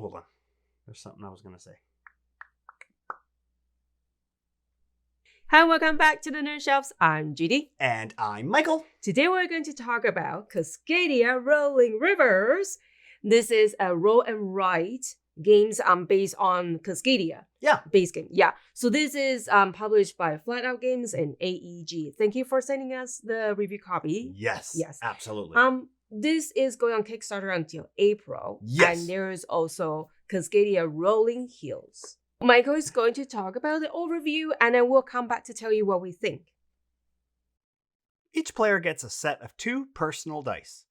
hold on. There's something I was going to say. Hi, welcome back to the Nerd Shelves. I'm Judy. And I'm Michael. Today we're going to talk about Cascadia Rolling Rivers. This is a roll and write games based on Cascadia. Yeah. Base game. Yeah. So this is published by Flatout Games and AEG. Thank you for sending us the review copy. Yes. Absolutely. This is going on Kickstarter until April. Yes. And there is also Cascadia Rolling Hills. Michael is going to talk about the overview, and then we'll come back to tell you what we think. Each player gets a set of 2 personal dice.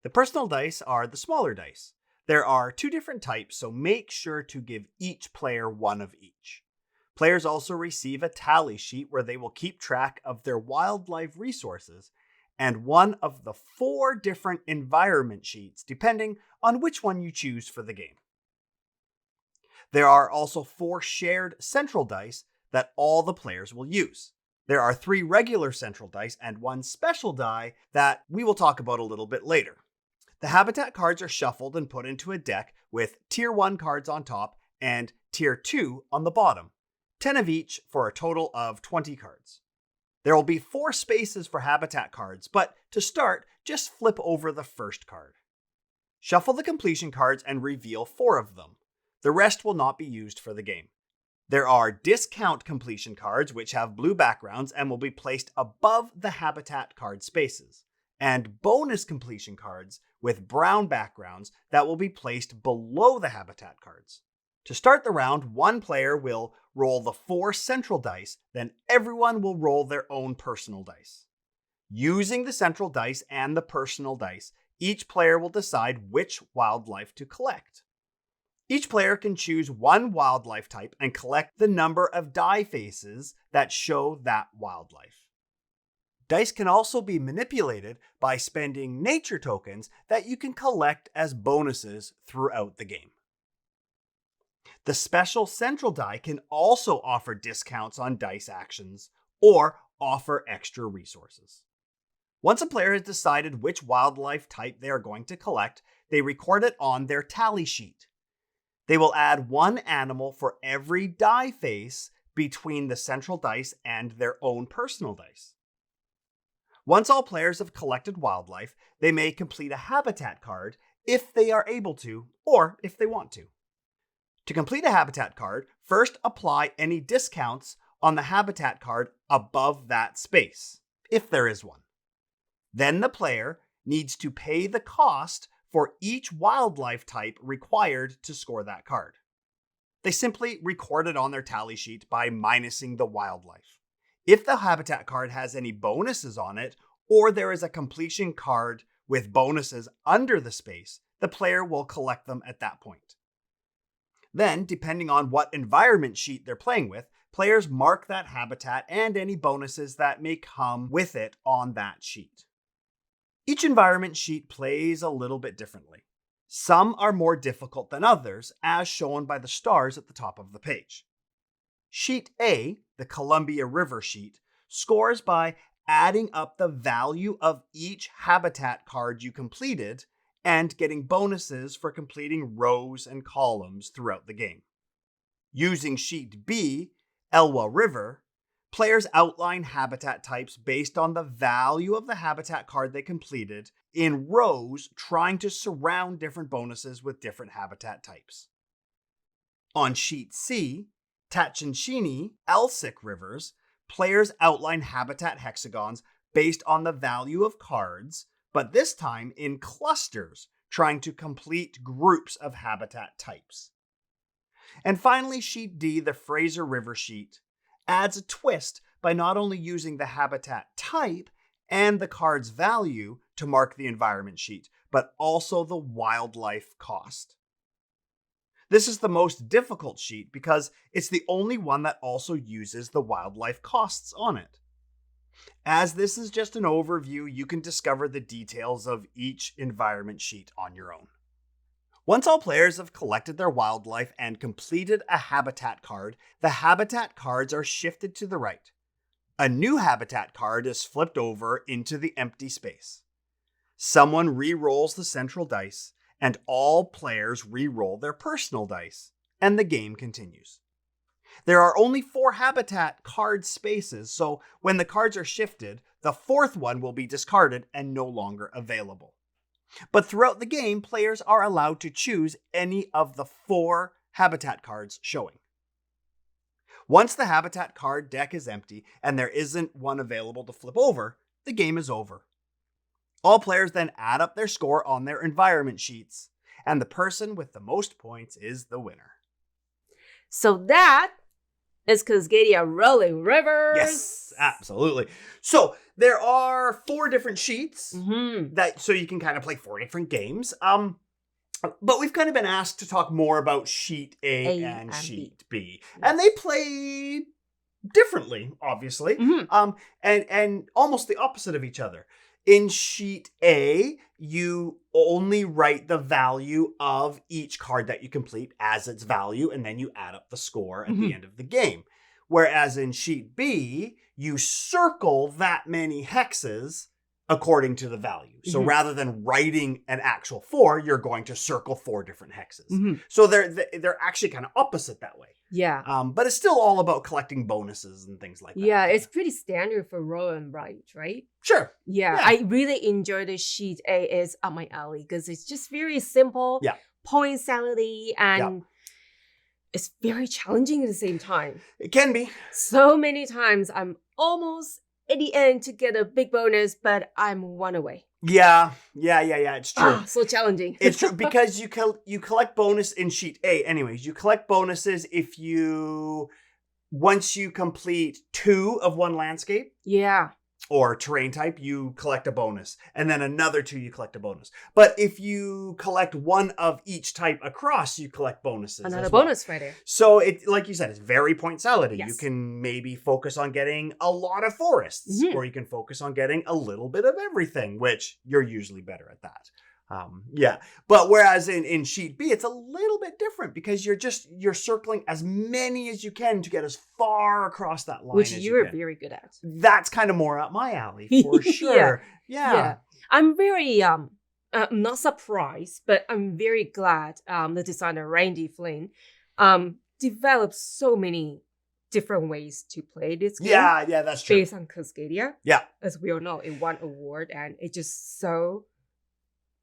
The personal dice are the smaller dice. There are 2 different types, so make sure to give each player one of each. Players also receive a tally sheet where they will keep track of their wildlife resources and one of the 4 different environment sheets, depending on which one you choose for the game. There are also 4 shared central dice that all the players will use. There are 3 regular central dice and 1 special die that we will talk about a little bit later. The habitat cards are shuffled and put into a deck with Tier 1 cards on top and Tier 2 on the bottom, 10 of each for a total of 20 cards. There will be 4 spaces for habitat cards, but to start, just flip over the first card. Shuffle the completion cards and reveal 4 of them. The rest will not be used for the game. There are discount completion cards, which have blue backgrounds and will be placed above the habitat card spaces, and bonus completion cards with brown backgrounds that will be placed below the habitat cards. To start the round, one player will roll the 4 central dice, then everyone will roll their own personal dice. Using the central dice and the personal dice, each player will decide which wildlife to collect. Each player can choose 1 wildlife type and collect the number of die faces that show that wildlife. Dice can also be manipulated by spending nature tokens that you can collect as bonuses throughout the game. The special central die can also offer discounts on dice actions or offer extra resources. Once a player has decided which wildlife type they are going to collect, they record it on their tally sheet. They will add 1 animal for every die face between the central dice and their own personal dice. Once all players have collected wildlife, they may complete a habitat card if they are able to, or if they want to. To complete a habitat card, first apply any discounts on the habitat card above that space, if there is one. Then the player needs to pay the cost for each wildlife type required to score that card. They simply record it on their tally sheet by minusing the wildlife. If the habitat card has any bonuses on it, or there is a completion card with bonuses under the space, the player will collect them at that point. Then, depending on what environment sheet they're playing with, players mark that habitat and any bonuses that may come with it on that sheet. Each environment sheet plays a little bit differently. Some are more difficult than others, as shown by the stars at the top of the page. Sheet A, the Columbia River sheet, scores by adding up the value of each habitat card you completed and getting bonuses for completing rows and columns throughout the game. Using Sheet B, Elwha River, players outline habitat types based on the value of the habitat card they completed in rows, trying to surround different bonuses with different habitat types. On Sheet C, Tachinchini, Elsic Rivers, players outline habitat hexagons based on the value of cards, but this time in clusters, trying to complete groups of habitat types. And finally, Sheet D, the Fraser River sheet, adds a twist by not only using the habitat type and the card's value to mark the environment sheet, but also the wildlife cost. This is the most difficult sheet because it's the only one that also uses the wildlife costs on it. As this is just an overview, you can discover the details of each environment sheet on your own. Once all players have collected their wildlife and completed a habitat card, the habitat cards are shifted to the right. A new habitat card is flipped over into the empty space. Someone re-rolls the central dice, and all players re-roll their personal dice, and the game continues. There are only 4 habitat card spaces, so when the cards are shifted, the 4th one will be discarded and no longer available. But throughout the game, players are allowed to choose any of the 4 habitat cards showing. Once the habitat card deck is empty and there isn't one available to flip over, the game is over. All players then add up their score on their environment sheets, and the person with the most points is the winner. So that is Cascadia Rolling Rivers. Yes, absolutely. So there are 4 different sheets that so you can kind of play 4 different games. But we've kind of been asked to talk more about sheet A and sheet B. Yes. And they play differently, obviously, and almost the opposite of each other. In sheet A, you only write the value of each card that you complete as its value, and then you add up the score at the end of the game. Whereas in sheet B, you circle that many hexes according to the value. So rather than writing an actual 4, you're going to circle 4 different hexes. So they're actually kind of opposite that way. Yeah. But it's still all about collecting bonuses and things like that. Yeah, it's pretty standard for roll and write, right? Sure. Yeah, I really enjoy the sheet A. Is up my alley because it's just very simple, point salady, and it's very challenging at the same time. It can be. So many times I'm almost at the end to get a big bonus, but I'm 1 away. Yeah, it's true. So challenging. It's true because you collect bonus in sheet A. Anyways, you collect bonuses if once you complete 2 of one landscape. Yeah. Or terrain type, you collect a bonus. And then another 2, you collect a bonus. But if you collect 1 of each type across, you collect bonuses. Another bonus right there. So, it, like you said, it's very point salad. Yes. You can maybe focus on getting a lot of forests, or you can focus on getting a little bit of everything, which you're usually better at that. But whereas in sheet B, it's a little bit different because you're circling as many as you can to get as far across that line which as you're you can. very good at. That's kind of more up my alley for sure. Yeah. I'm very not surprised, but I'm very glad the designer Randy Flynn developed so many different ways to play this game. Yeah, that's true. Based on Cascadia. Yeah. As we all know, it won award and it's just so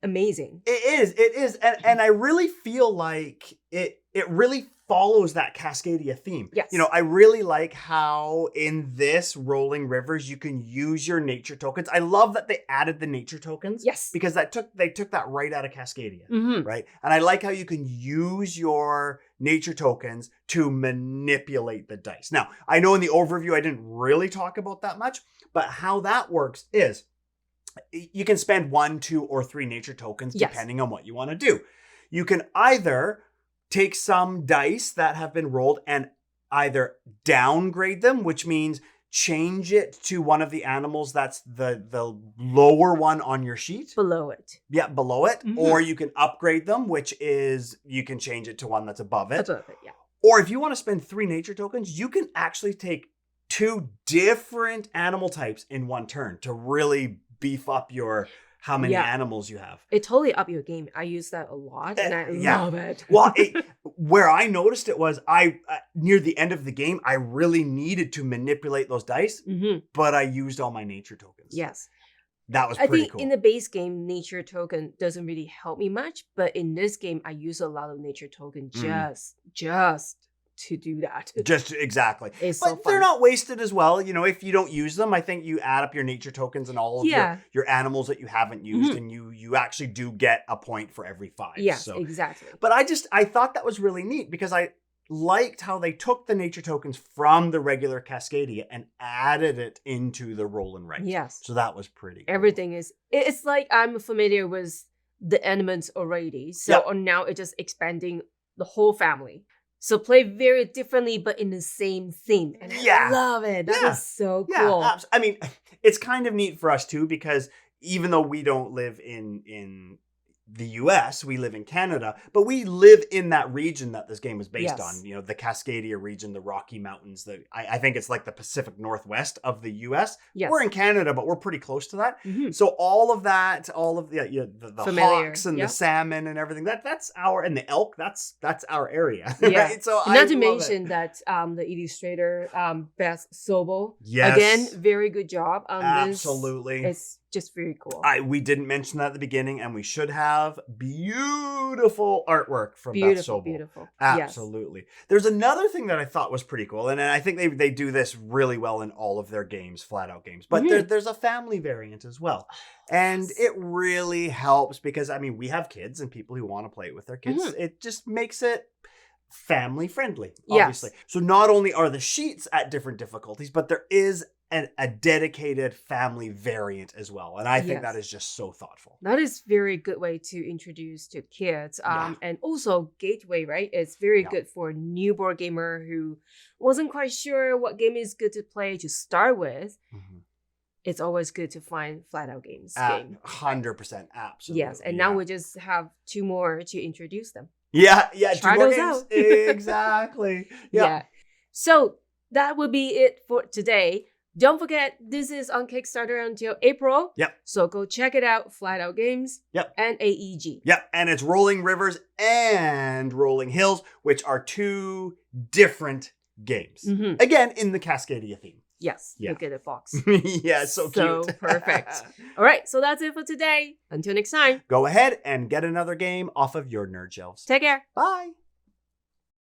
amazing. It is. And I really feel like it really follows that Cascadia theme. Yes. I really like how in this Rolling Rivers, you can use your nature tokens. I love that they added the nature tokens. Yes. Because they took that right out of Cascadia. Right? And I like how you can use your nature tokens to manipulate the dice. Now, I know in the overview, I didn't really talk about that much, but how that works is you can spend 1, 2, or 3 nature tokens depending on what you want to do. You can either take some dice that have been rolled and either downgrade them, which means change it to one of the animals that's the lower one on your sheet. Below it. Yeah, below it. Or you can upgrade them, which is you can change it to one that's above it. Above it, yeah. Or if you want to spend 3 nature tokens, you can actually take 2 different animal types in one turn to really beef up your how many animals you have. It totally up your game. I use that a lot and I love it. Well, where I noticed it was near the end of the game, I really needed to manipulate those dice, but I used all my nature tokens. Yes. That was pretty cool. I think in the base game, nature token doesn't really help me much, but in this game, I use a lot of nature token just to do that. Just exactly. It's but so fun. They're not wasted as well. If you don't use them, I think you add up your nature tokens and all of your animals that you haven't used, and you actually do get a point for every 5. Yes, exactly. But I thought that was really neat because I liked how they took the nature tokens from the regular Cascadia and added it into the roll and write. Yes. So that was pretty cool. Everything is, it's like I'm familiar with the elements already. So now it's just expanding the whole family. So play very differently, but in the same theme. And I love it. That is so cool. Yeah, I mean, it's kind of neat for us too, because even though we don't live in the US, we live in Canada, but we live in that region that this game is based on. You know, the Cascadia region, the Rocky Mountains. I think it's like the Pacific Northwest of the US. Yes. We're in Canada, but we're pretty close to that. Mhm. So all of that, all of the Familiar, hawks and yeah. the salmon and everything, that's our, and the elk, that's our area. Yeah. Right? So And not to love mention it. that the illustrator, Beth Sobel, Yes. again, very good job on Absolutely. this. It's just very cool. We didn't mention that at the beginning, and we should have. Beautiful artwork from Beth Sobel. Beautiful. Absolutely. Yes. There's another thing that I thought was pretty cool, and I think they do this really well in all of their games, Flatout games. But there's a family variant as well. And it really helps because, I mean, we have kids and people who want to play it with their kids. It just makes it family friendly, obviously. Yes. So not only are the sheets at different difficulties, but there is a dedicated family variant as well. And I think that is just so thoughtful. That is very good way to introduce to kids. Yeah. And also gateway, right? It's very good for a newborn gamer who wasn't quite sure what game is good to play to start with. It's always good to find Flatout games. 100%. Absolutely. Yes. And now we just have 2 more to introduce them. Yeah. Try 2 more those games. out. Exactly. Yeah. So that would be it for today. Don't forget, this is on Kickstarter until April. Yep. So go check it out, Flatout Games. Yep. And AEG. Yep. And it's Rolling Rivers and Rolling Hills, which are 2 different games. Again, in the Cascadia theme. Yes. Yeah. Look at the fox. Yeah, so cute. So perfect. All right. So that's it for today. Until next time. Go ahead and get another game off of your nerd shelves. Take care. Bye.